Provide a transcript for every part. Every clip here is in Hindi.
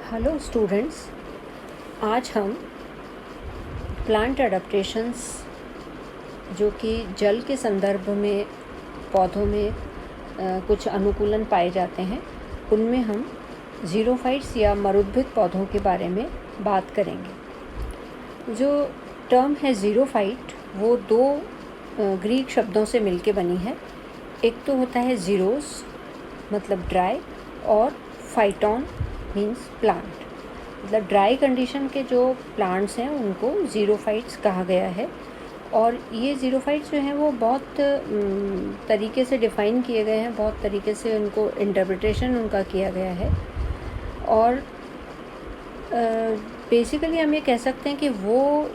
हेलो स्टूडेंट्स, आज हम प्लांट एडाप्टेशंस जो कि जल के संदर्भ में पौधों में कुछ अनुकूलन पाए जाते हैं, उनमें हम ज़ीरोफाइट्स या मरुद्भिद पौधों के बारे में बात करेंगे। जो टर्म है ज़ीरोफाइट वो दो ग्रीक शब्दों से मिलके बनी है। एक तो होता है ज़ीरोस मतलब ड्राई और फाइटोन मीन्स प्लांट, मतलब ड्राई कंडीशन के जो प्लांट्स हैं उनको ज़ीरोफाइट्स कहा गया है। और ये ज़ीरोफाइट्स जो हैं वो बहुत तरीके से डिफ़ाइन किए गए हैं, बहुत तरीके से उनको इंटरप्रिटेशन उनका किया गया है। और बेसिकली हम ये कह सकते हैं कि वो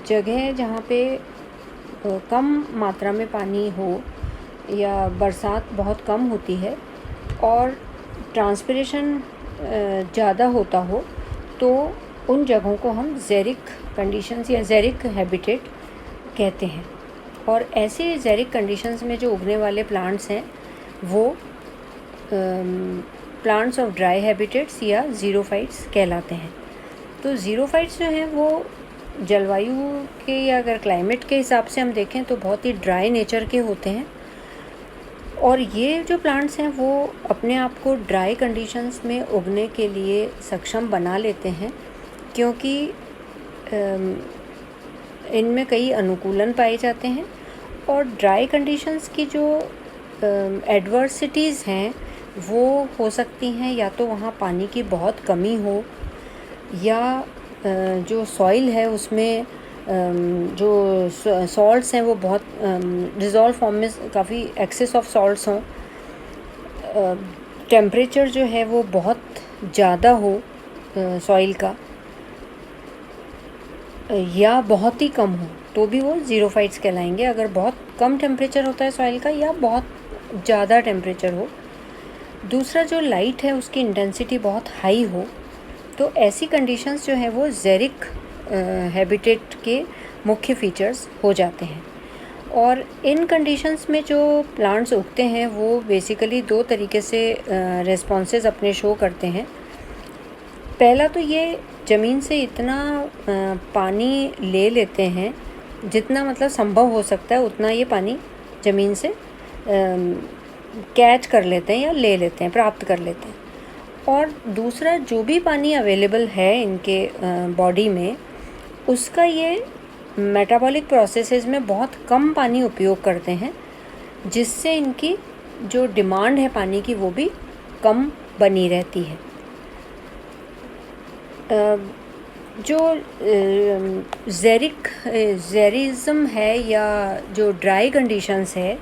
जगह जहाँ पे कम मात्रा में पानी हो या बरसात बहुत कम होती है और ट्रांसपिरेशन ज़्यादा होता हो, तो उन जगहों को हम ज़ेरिक कंडीशंस या ज़ेरिक हैबिटेट कहते हैं। और ऐसे ज़ेरिक कंडीशंस में जो उगने वाले प्लांट्स हैं वो प्लांट्स ऑफ ड्राई हैबिटेट्स या ज़ीरोफाइट्स कहलाते हैं। तो ज़ीरोफाइट्स जो हैं वो जलवायु के या अगर क्लाइमेट के हिसाब से हम देखें तो बहुत ही ड्राई नेचर के होते हैं। और ये जो प्लांट्स हैं वो अपने आप को ड्राई कंडीशंस में उगने के लिए सक्षम बना लेते हैं, क्योंकि इनमें कई अनुकूलन पाए जाते हैं। और ड्राई कंडीशंस की जो एडवर्सिटीज़ हैं वो हो सकती हैं या तो वहाँ पानी की बहुत कमी हो, या जो सॉइल है उसमें जो सॉल्ट्स हैं वो बहुत डिज़ोल्व फॉर्म में काफ़ी एक्सेस ऑफ सॉल्ट्स हों, टेम्परेचर जो है वो बहुत ज़्यादा हो सॉइल का, या बहुत ही कम हो तो भी वो ज़ीरोफाइट्स कहलाएंगे। अगर बहुत कम टेम्परेचर होता है सॉइल का या बहुत ज़्यादा टेम्परेचर हो। दूसरा, जो लाइट है उसकी इंटेंसिटी बहुत हाई हो, तो ऐसी कंडीशंस जो है वो ज़ेरिक हैबिटेट के मुख्य फीचर्स हो जाते हैं। और इन कंडीशंस में जो प्लांट्स उगते हैं वो बेसिकली दो तरीके से रेस्पॉन्सेज अपने शो करते हैं। पहला तो ये ज़मीन से इतना पानी ले लेते हैं जितना मतलब संभव हो सकता है, उतना ये पानी ज़मीन से कैच कर लेते हैं या ले लेते हैं, प्राप्त कर लेते हैं। और दूसरा, जो भी पानी अवेलेबल है इनके बॉडी में, उसका ये मेटाबॉलिक प्रोसेसेस में बहुत कम पानी उपयोग करते हैं, जिससे इनकी जो डिमांड है पानी की वो भी कम बनी रहती है। जो ज़ेरिज़म है या जो ड्राई कंडीशंस है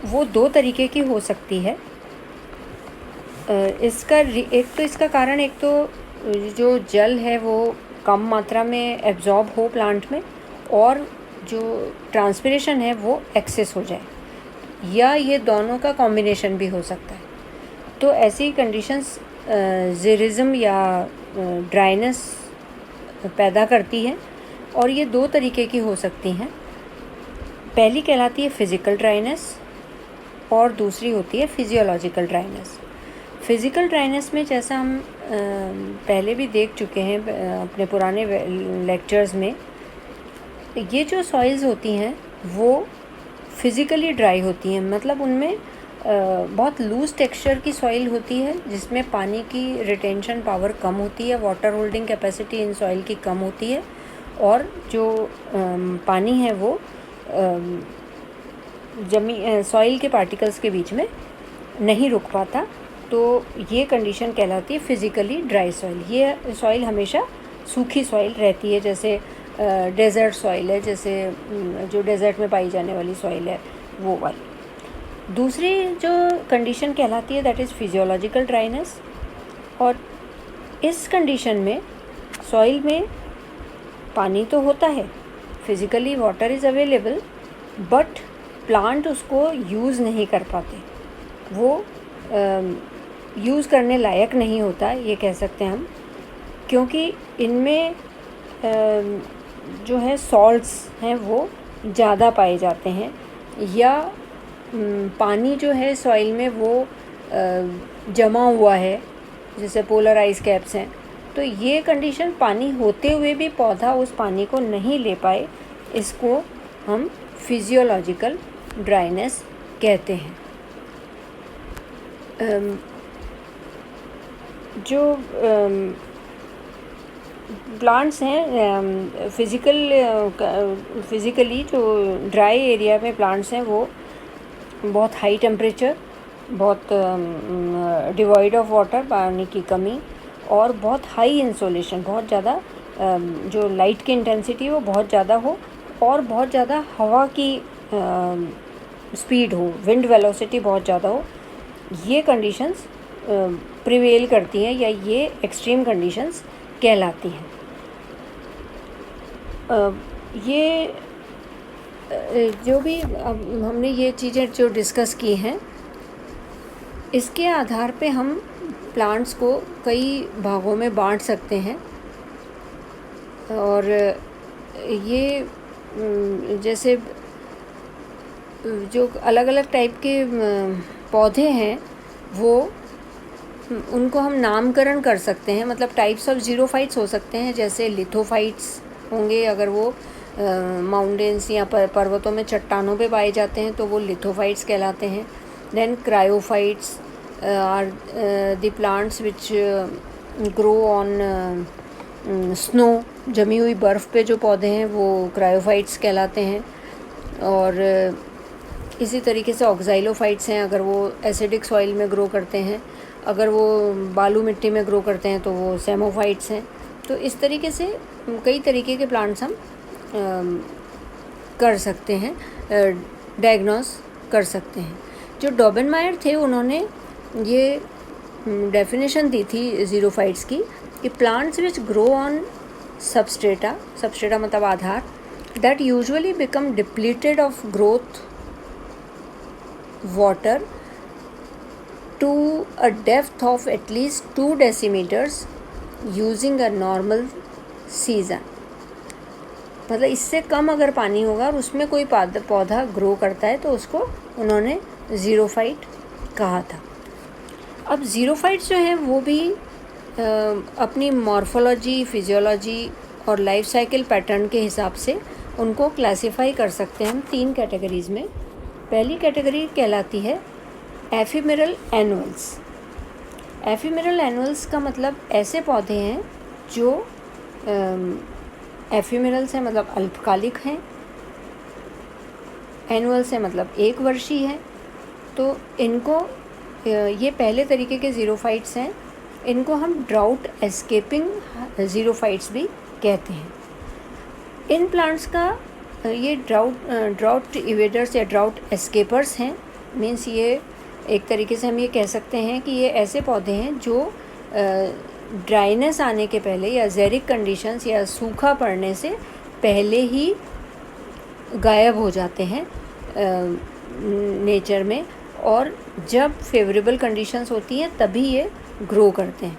वो दो तरीके की हो सकती है। इसका कारण एक तो जो जल है वो कम मात्रा में एब्जॉर्ब हो प्लांट में, और जो ट्रांसपिरेशन है वो एक्सेस हो जाए, या ये दोनों का कॉम्बिनेशन भी हो सकता है। तो ऐसी कंडीशंस ज़ेरिज़म या ड्राइनेस पैदा करती हैं, और ये दो तरीके की हो सकती हैं। पहली कहलाती है फ़िज़िकल ड्राइनेस और दूसरी होती है फिजियोलॉजिकल ड्राइनेस। फ़िज़िकल ड्राइनेस में, जैसा हम पहले भी देख चुके हैं अपने पुराने लेक्चर्स में, ये जो सॉइल्स होती हैं वो फिज़िकली ड्राई होती हैं, मतलब उनमें बहुत लूज़ टेक्सचर की सॉइल होती है जिसमें पानी की रिटेंशन पावर कम होती है, water holding capacity in soil की कम होती है, और जो पानी है वो सॉइल के पार्टिकल्स के बीच में नहीं रुक पाता। तो ये कंडीशन कहलाती है फिज़िकली ड्राई सॉइल। ये सॉइल हमेशा सूखी सॉइल रहती है, जैसे डेज़र्ट सॉइल है, जैसे जो डेज़र्ट में पाई जाने वाली सॉइल है वो वाली। दूसरी जो कंडीशन कहलाती है दैट इज़ फिजियोलॉजिकल ड्राइनेस। और इस कंडीशन में सॉइल में पानी तो होता है, physically water is available, but plant उसको यूज़ नहीं कर पाते, वो यूज़ करने लायक नहीं होता, ये कह सकते हैं हम, क्योंकि इनमें जो है सॉल्ट्स हैं वो ज़्यादा पाए जाते हैं, या पानी जो है सॉइल में वो जमा हुआ है जैसे पोलर आइस कैप्स हैं, तो ये कंडीशन पानी होते हुए भी पौधा उस पानी को नहीं ले पाए, इसको हम फिजियोलॉजिकल ड्राइनेस कहते हैं। जो प्लांट्स हैं फिज़िकली जो ड्राई एरिया में प्लांट्स हैं वो बहुत हाई टेम्परेचर, बहुत डिवॉइड ऑफ वाटर, पानी की कमी, और बहुत हाई इंसोलेशन, बहुत ज़्यादा जो लाइट की इंटेंसिटी वो बहुत ज़्यादा हो, और बहुत ज़्यादा हवा की स्पीड हो, विंड वेलोसिटी बहुत ज़्यादा हो, ये कंडीशंस प्रिवेल करती हैं या ये एक्सट्रीम कंडीशंस कहलाती हैं। ये जो भी हमने ये चीज़ें जो डिस्कस की हैं, इसके आधार पे हम प्लांट्स को कई भागों में बांट सकते हैं। और ये जैसे जो अलग अलग टाइप के पौधे हैं वो उनको हम नामकरण कर सकते हैं, मतलब टाइप्स ऑफ ज़ीरोफाइट्स हो सकते हैं, जैसे लिथोफाइट्स होंगे अगर वो माउंटेन्स या पर्वतों में चट्टानों पे पाए जाते हैं तो वो लिथोफाइट्स कहलाते हैं। Then cryophytes are the plants which grow on snow, जमी हुई बर्फ़ पे जो पौधे हैं वो क्रायोफाइट्स कहलाते हैं। और इसी तरीके से ऑक्ज़ाइलोफाइट्स हैं, अगर वो एसिडिक सॉइल में ग्रो करते हैं, अगर वो बालू मिट्टी में ग्रो करते हैं तो वो सेमोफाइट्स हैं। तो इस तरीके से कई तरीके के प्लांट्स हम कर सकते हैं, डायग्नोस कर सकते हैं। जो डॉबेनमायर थे उन्होंने ये डेफिनेशन दी थी ज़ीरोफाइट्स की कि plants which grow on substrata, substrata मतलब आधार, that usually become depleted of growth water to a depth of at least 2 decimeters using a normal season। मतलब इससे कम अगर पानी होगा और उसमें कोई पौधा ग्रो करता है तो उसको उन्होंने ज़ीरोफाइट कहा था। अब ज़ीरोफाइट्स जो हैं वो भी अपनी मॉर्फोलॉजी, फिजियोलॉजी और लाइफ साइकिल पैटर्न के हिसाब से उनको क्लासिफाई कर सकते हैं हम 3 कैटेगरीज़ में। पहली कैटेगरी कहलाती है एफिमेरल एनुअल्स। एफिमेरल एनुअल्स का मतलब ऐसे पौधे हैं जो एफिमेरल्स हैं मतलब अल्पकालिक हैं, एनुअल्स हैं मतलब एक वर्षीय हैं। तो इनको ये पहले तरीके के ज़ीरोफाइट्स हैं, इनको हम ड्राउट एस्केपिंग ज़ीरोफाइट्स भी कहते हैं। इन प्लांट्स का ये ड्राउट इवेडर्स या ड्राउट एस्केपर्स हैं। मीन्स ये एक तरीके से हम ये कह सकते हैं कि ये ऐसे पौधे हैं जो ड्राइनेस आने के पहले या ज़ेरिक कंडीशंस या सूखा पड़ने से पहले ही गायब हो जाते हैं नेचर में, और जब फेवरेबल कंडीशंस होती हैं तभी ये ग्रो करते हैं।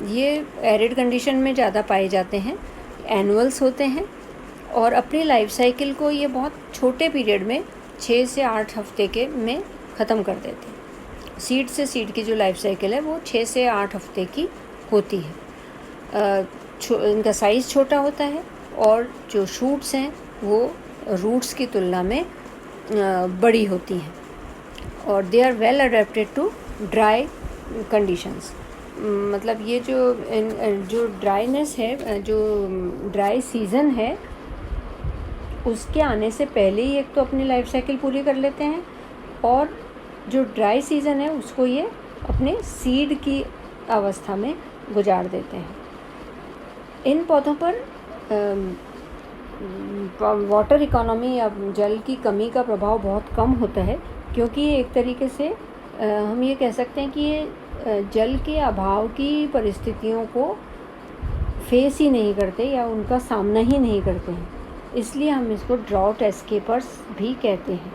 ये एरिड कंडीशन में ज़्यादा पाए जाते हैं, एनुअल्स होते हैं, और अपनी लाइफ साइकिल को ये बहुत छोटे पीरियड में 6 से 8 हफ्ते के में ख़त्म कर देते हैं। सीड से सीड की जो लाइफ साइकिल है वो 6 से 8 हफ्ते की होती है। इनका साइज़ छोटा होता है और जो शूट्स हैं वो रूट्स की तुलना में बड़ी होती हैं, और they are well adapted to dry conditions. मतलब ये जो ड्राइनेस है, जो ड्राई सीज़न है, उसके आने से पहले ही एक तो अपनी लाइफ साइकिल पूरी कर लेते हैं, और जो ड्राई सीज़न है उसको ये अपने सीड की अवस्था में गुजार देते हैं। इन पौधों पर वाटर इकोनॉमी या जल की कमी का प्रभाव बहुत कम होता है, क्योंकि एक तरीके से हम ये कह सकते हैं कि ये जल के अभाव की परिस्थितियों को फेस ही नहीं करते या उनका सामना ही नहीं करते हैं, इसलिए हम इसको ड्राउट एस्केपर्स भी कहते हैं।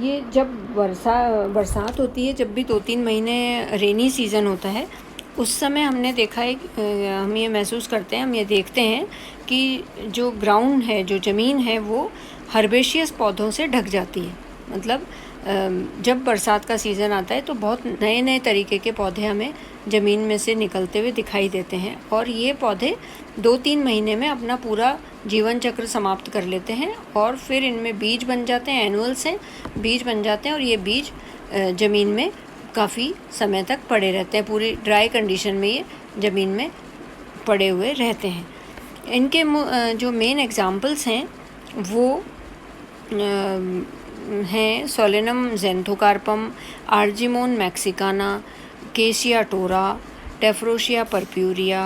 ये जब बरसात होती है, जब भी 2-3 महीने रेनी सीज़न होता है, उस समय हमने देखा है, हम ये महसूस करते हैं, हम ये देखते हैं कि जो ग्राउंड है, जो ज़मीन है, वो हर्बेशियस पौधों से ढक जाती है। मतलब जब बरसात का सीज़न आता है तो बहुत नए नए तरीके के पौधे हमें ज़मीन में से निकलते हुए दिखाई देते हैं, और ये पौधे 2-3 महीने में अपना पूरा जीवन चक्र समाप्त कर लेते हैं और फिर इनमें बीज बन जाते हैं। एनुअल्स हैं, बीज बन जाते हैं और ये बीज ज़मीन में काफ़ी समय तक पड़े रहते हैं। पूरी ड्राई कंडीशन में ये ज़मीन में पड़े हुए रहते हैं। इनके जो मेन एग्जाम्पल्स हैं वो हैं सोलेनम ज़ेंथोकार्पम, आर्जिमोन मैक्सिकाना, केशिया टोरा, टेफ्रोशिया पर्प्यूरिया,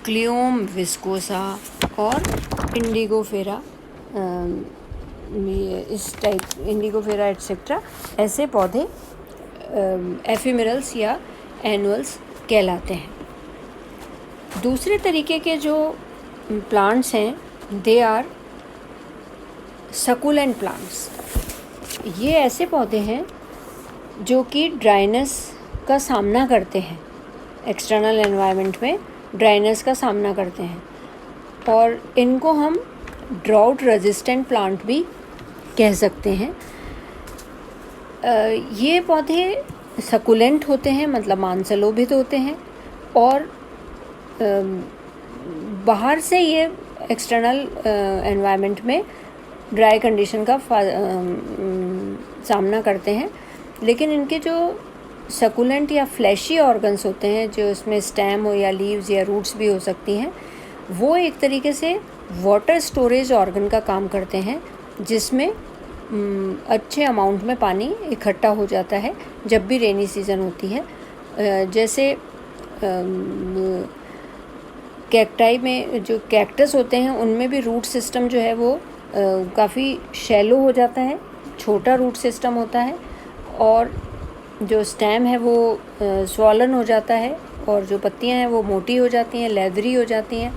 क्लियोम विस्कोसा और इंडिगोफेरा, इस टाइप इंडिगोफेरा एट्सेट्रा। ऐसे पौधे एफिमेरल्स या एनुअल्स कहलाते हैं। दूसरे तरीके के जो प्लांट्स हैं दे आर सकुलेंट प्लांट्स। ये ऐसे पौधे हैं जो कि ड्राइनेस का सामना करते हैं, एक्सटर्नल एनवायरनमेंट में ड्राइनेस का सामना करते हैं, और इनको हम ड्राउट रेजिस्टेंट प्लांट भी कह सकते हैं। ये पौधे सकुलेंट होते हैं, मतलब मांसलोभित होते हैं, और बाहर से ये एक्सटर्नल एनवायरनमेंट में ड्राई कंडीशन का सामना करते हैं, लेकिन इनके जो सकुलेंट या फ्लैशी ऑर्गन्स होते हैं, जो इसमें स्टेम हो या लीव्स या रूट्स भी हो सकती हैं, वो एक तरीके से वाटर स्टोरेज ऑर्गन का काम करते हैं, जिसमें अच्छे अमाउंट में पानी इकट्ठा हो जाता है जब भी रेनी सीज़न होती है। जैसे कैक्टाई में जो कैक्टस होते हैं उनमें भी रूट सिस्टम जो है वो काफ़ी शैलो हो जाता है, छोटा रूट सिस्टम होता है, और जो स्टेम है वो स्वॉलन हो जाता है, और जो पत्तियां हैं वो मोटी हो जाती हैं, लेदरी हो जाती हैं।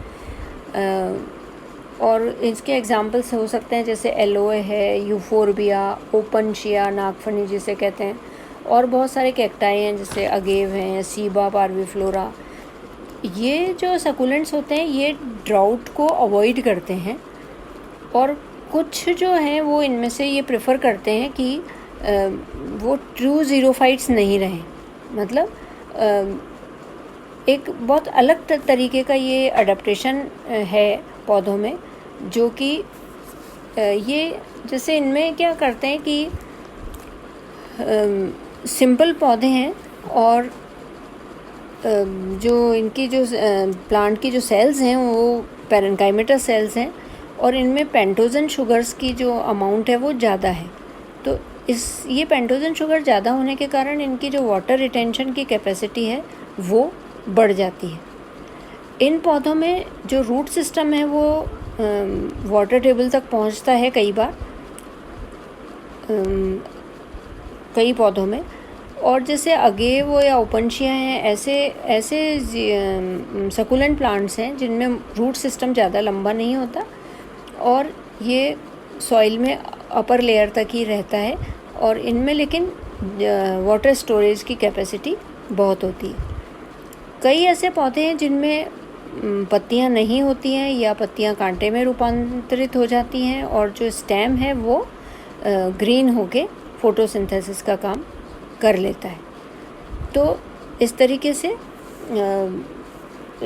और इसके एग्जांपल्स हो सकते हैं जैसे एलोए है, यूफोरबिया, ओपनशिया, नागफनी जिसे कहते हैं, और बहुत सारे कैक्टाई हैं जैसे अगेव हैं, सीबा पार्विफ्लोरा। ये जो सकुलेंट्स होते हैं ये ड्राउट को अवॉइड करते हैं, और कुछ जो हैं वो इनमें से ये प्रेफर करते हैं कि वो ट्रू ज़ीरोफाइट्स नहीं रहें। मतलब एक बहुत अलग तरीके का ये अडेप्टेशन है पौधों में, जो कि ये जैसे इनमें क्या करते हैं कि सिंपल पौधे हैं, और जो इनकी जो प्लांट की जो सेल्स हैं वो पैरेन्काइमेटस सेल्स हैं, और इनमें पेंटोजन शुगर्स की जो अमाउंट है वो ज़्यादा है। तो ये पेंटोजन शुगर ज़्यादा होने के कारण इनकी जो वाटर रिटेंशन की कैपेसिटी है वो बढ़ जाती है। इन पौधों में जो रूट सिस्टम है वो वाटर टेबल तक पहुंचता है कई बार, कई पौधों में, और जैसे अगेव या ओपनशिया हैं, ऐसे सकुलेंट प्लांट्स हैं जिनमें रूट सिस्टम ज़्यादा लंबा नहीं होता, और ये सॉइल में अपर लेयर तक ही रहता है, और इनमें लेकिन वाटर स्टोरेज की कैपेसिटी बहुत होती है। कई ऐसे पौधे हैं जिनमें पत्तियां नहीं होती हैं या पत्तियां कांटे में रूपांतरित हो जाती हैं, और जो स्टेम है वो ग्रीन होके फोटोसिंथेसिस का काम कर लेता है। तो इस तरीके से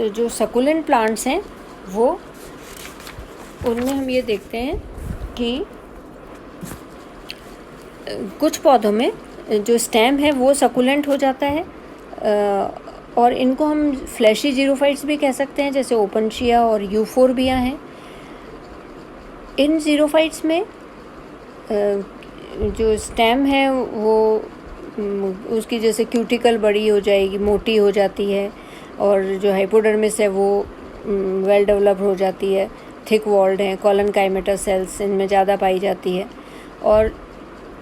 जो सकुलेंट प्लांट्स हैं वो उनमें हम ये देखते हैं कि कुछ पौधों में जो स्टेम है वो सकुलेंट हो जाता है, और इनको हम फ्लैशी जीरोफाइट्स भी कह सकते हैं, जैसे ओपनशिया और यूफोरबिया हैं। इन जीरोफाइट्स में जो स्टेम है वो उसकी जैसे क्यूटिकल बड़ी हो जाएगी, मोटी हो जाती है, और जो हाइपोडर्मिस है वो वेल डेवलप्ड हो जाती है, थिक वॉल्ड हैं, कॉलनकाइमेटस सेल्स इनमें ज़्यादा पाई जाती है। और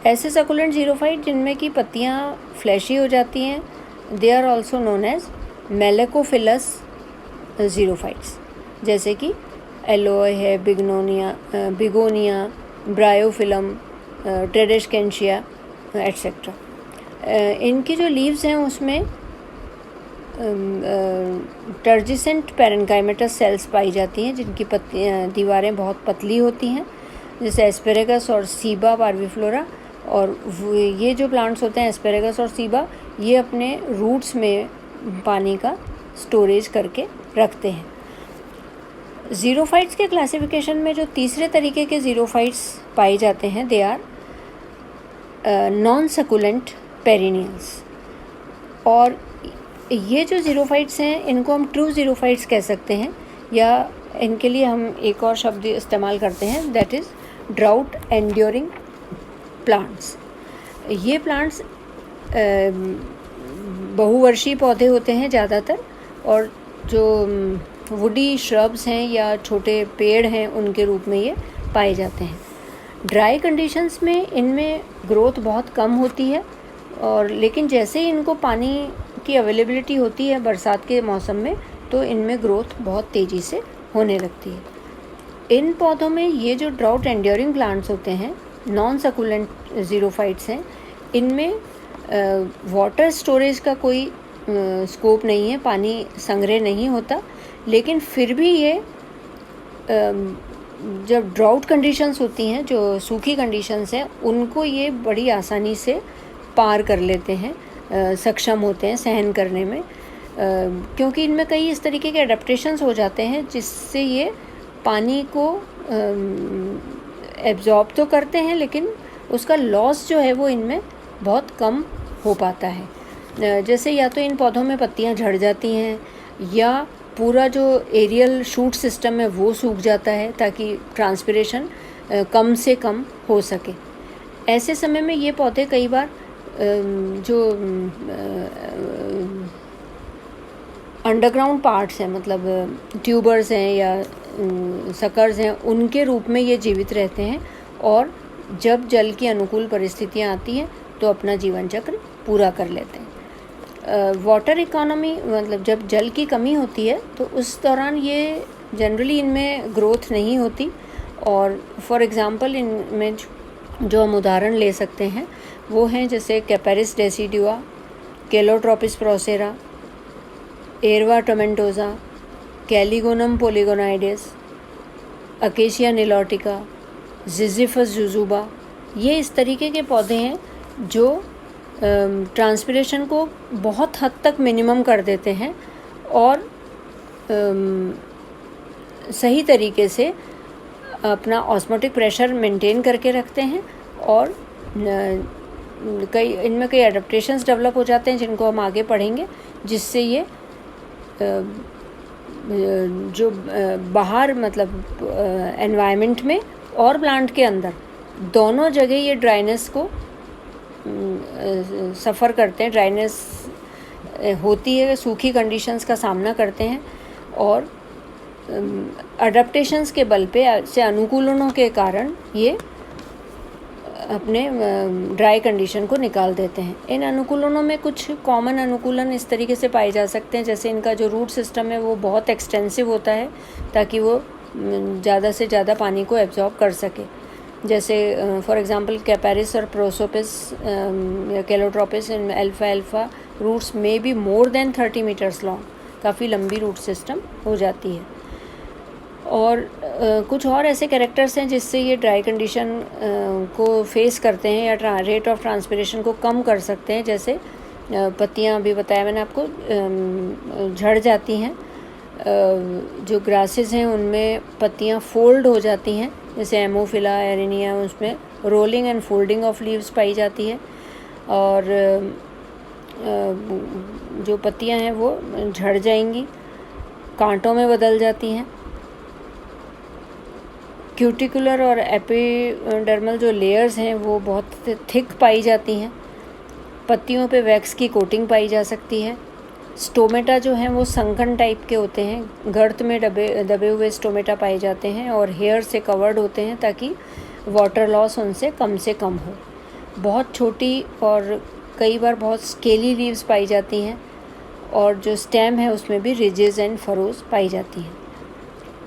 ऐसे सकुलेंट जीरोफाइट जिनमें की पत्तियाँ फ्लैशी हो जाती हैं, they are also known as malacophyllous xerophytes, जैसे कि एलोए है, बिगोनिया, ब्रायोफिलम, ट्रेडेस्केंशिया एट्सेट्रा। इनकी जो लीव्स हैं उसमें टर्जिसेंट पैरेन्काइमेटस सेल्स पाई जाती हैं, जिनकी दीवारें बहुत पतली होती हैं, जैसे एस्पेरेगस और सीबा पार्विफ्लोरा, और ये जो प्लांट्स होते हैं एस्पेरेगस और सीबा, ये अपने रूट्स में पानी का स्टोरेज करके रखते हैं। ज़ीरोफाइट्स के क्लासिफिकेशन में जो तीसरे तरीके के ज़ीरोफाइट्स पाए जाते हैं, they are non succulent perennials. और ये जो ज़ीरोफाइट्स हैं इनको हम ट्रू ज़ीरोफाइट्स कह सकते हैं, या इनके लिए हम एक और शब्द इस्तेमाल करते हैं, that is drought enduring plants. ये प्लांट्स बहुवर्षीय पौधे होते हैं ज़्यादातर, और जो वुडी श्रब्स हैं या छोटे पेड़ हैं उनके रूप में ये पाए जाते हैं। ड्राई कंडीशंस में इनमें ग्रोथ बहुत कम होती है, और लेकिन जैसे ही इनको पानी की अवेलेबिलिटी होती है बरसात के मौसम में, तो इनमें ग्रोथ बहुत तेज़ी से होने लगती है। इन पौधों में ये जो ड्राउट एंड्योरिंग प्लांट्स होते हैं, नॉन सकुलेंट ज़ीरोफाइट्स हैं, इनमें वाटर स्टोरेज का कोई स्कोप नहीं है, पानी संग्रह नहीं होता, लेकिन फिर भी ये जब ड्राउट कंडीशंस होती हैं, जो सूखी कंडीशंस हैं, उनको ये बड़ी आसानी से पार कर लेते हैं, सक्षम होते हैं सहन करने में, क्योंकि इनमें कई इस तरीके के एडेप्टेशंस हो जाते हैं जिससे ये पानी को एब्जॉर्ब तो करते हैं, लेकिन उसका लॉस जो है वो इनमें बहुत कम हो पाता है। जैसे या तो इन पौधों में पत्तियां झड़ जाती हैं, या पूरा जो एरियल शूट सिस्टम है वो सूख जाता है, ताकि ट्रांसपिरेशन कम से कम हो सके। ऐसे समय में ये पौधे कई बार जो अंडरग्राउंड पार्ट्स हैं, मतलब ट्यूबर्स हैं या सकर्स हैं, उनके रूप में ये जीवित रहते हैं, और जब जल की अनुकूल परिस्थितियाँ आती हैं तो अपना जीवन चक्र पूरा कर लेते हैं। वाटर इकोनॉमी, मतलब जब जल की कमी होती है तो उस दौरान ये जनरली इनमें ग्रोथ नहीं होती, और फॉर एग्ज़ाम्पल इनमें जो हम उदाहरण ले सकते हैं वो हैं जैसे कैपेरिस डेसिडुआ, केलोट्रोपिस प्रोसेरा, एरवा टोमेंटोजा, कैलिगोनम पोलिगोनाइडेस, अकेशिया निलोटिका, जिजिफस जुजुबा। ये इस तरीके के पौधे हैं जो ट्रांसपिरेशन को बहुत हद तक मिनिमम कर देते हैं, और सही तरीके से अपना ऑस्मोटिक प्रेशर मेंटेन करके रखते हैं, और इनमें कई एडेप्टेशंस डेवलप हो जाते हैं जिनको हम आगे पढ़ेंगे, जिससे ये जो बाहर, मतलब एनवायरनमेंट में और प्लांट के अंदर, दोनों जगह ये ड्राइनेस को सफ़र करते हैं, ड्राइनेस होती है, सूखी कंडीशंस का सामना करते हैं, और अडेप्टेशंस के बल पे से अनुकूलनों के कारण ये अपने ड्राई कंडीशन को निकाल देते हैं। इन अनुकूलनों में कुछ कॉमन अनुकूलन इस तरीके से पाए जा सकते हैं, जैसे इनका जो रूट सिस्टम है वो बहुत एक्सटेंसिव होता है, ताकि वो ज़्यादा से ज़्यादा पानी को एब्जॉर्ब कर सके। जैसे फॉर एग्जांपल कैपेरिस और प्रोसोपिस या केलोट्रोपिस, इन अल्फा रूट्स में भी मोर देन 30 मीटर्स लॉन्ग, काफ़ी लंबी रूट सिस्टम हो जाती है। और कुछ और ऐसे कैरेक्टर्स हैं जिससे ये ड्राई कंडीशन को फेस करते हैं, या रेट ऑफ ट्रांसपिरेशन को कम कर सकते हैं। जैसे पत्तियां, अभी बताया मैंने आपको, झड़ जाती हैं, जो ग्रासेस हैं उनमें पत्तियां फोल्ड हो जाती हैं, जैसे एमोफिला, एरेनिया, उसमें rolling and folding of leaves पाई जाती है, और जो पत्तियां हैं वो झड़ जाएंगी, कांटों में बदल जाती हैं। क्यूटिकुलर और एपिडर्मल जो लेयर्स हैं वो बहुत थिक पाई जाती हैं। पत्तियों पे वैक्स की कोटिंग पाई जा सकती है। स्टोमेटा जो हैं वो संकन टाइप के होते हैं, गर्त में दबे हुए स्टोमेटा पाए जाते हैं, और हेयर से कवर्ड होते हैं ताकि वाटर लॉस उनसे कम हो। बहुत छोटी और कई बार बहुत स्केली लीव्स पाई जाती हैं, और जो स्टेम है उसमें भी रिजेस एंड फरोज पाई जाती हैं।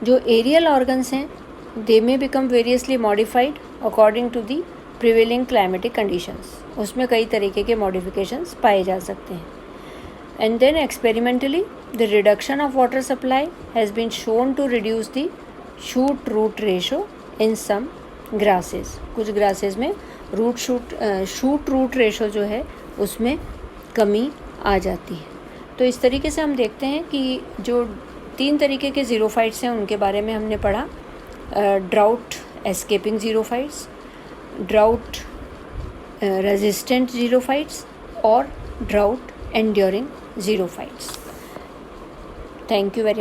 जो एरियल ऑर्गन्स हैं, they may become variously modified according to the prevailing climatic conditions। उसमें कई तरीके के modifications पाए जा सकते हैं। And then experimentally the reduction of water supply has been shown to reduce the shoot root ratio in some grasses। कुछ grasses में शूट रूट रेशो जो है उसमें कमी आ जाती है। तो इस तरीके से हम देखते हैं कि जो 3 तरीके के ज़ीरोफाइट्स हैं उनके बारे में हमने पढ़ा। Drought escaping xerophytes, drought resistant xerophytes और drought enduring xerophytes. Thank you very much.